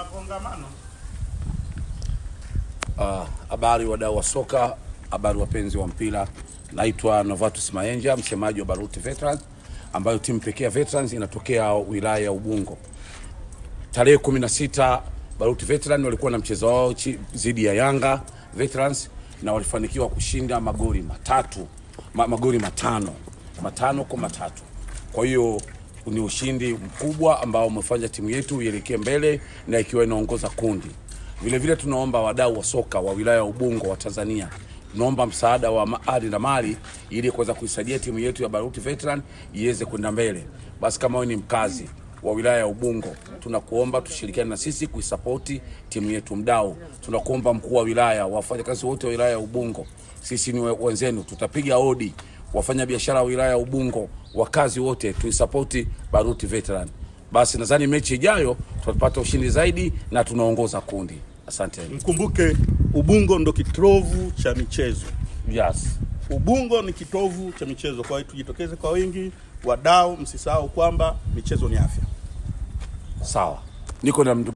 kuna kongamano. Habari wadau wa soka, habari wapenzi wa mpira. Naitwa Novatus Maenja, msemaji wa Baruti Veterans, ambayo timu pekee ya Veterans inatokea wilaya ya Ubungo. Tarehe 16 Baruti Veterans walikuwa na mchezo wao dhidi ya Yanga Veterans na walifanikiwa kushinda magoli matano kwa matatu. Kwa hiyo ni ushindi mkubwa ambao umefanya timu yetu ielekee mbele na ikiwa inaongoza kundi. Vile vile tunaomba wadau wa soka wa wilaya ya Ubungo wa Tanzania, tunaomba msaada wa ardhi na mali ili kuweza kuisaidia timu yetu ya Baruti Veterans iweze kwenda mbele. Basi kama wewe ni mkazi wa wilaya ya Ubungo, tunakuomba tushirikiane na sisi kuisapoti timu yetu. Mdau, tunakuomba mkuu wa wilaya, wafanyakazi wote wa wilaya ya Ubungo, sisi ni wenzenu, tutapiga hodi wafanya biashara wa wilaya ya Ubungo, wakazi wote tuisapoti Baruti Veterans. Basi nadhani mechi ijayo tutapata ushindi zaidi na tunaongoza kundi. Asante. Mkumbuke Ubungo ndo kitovu cha michezo. Yes. Ubungo ni kitovu cha michezo, kwa hiyo tujitokeze kwa wingi. Wadau, msisahau kwamba michezo ni afya. Sawa. Niko na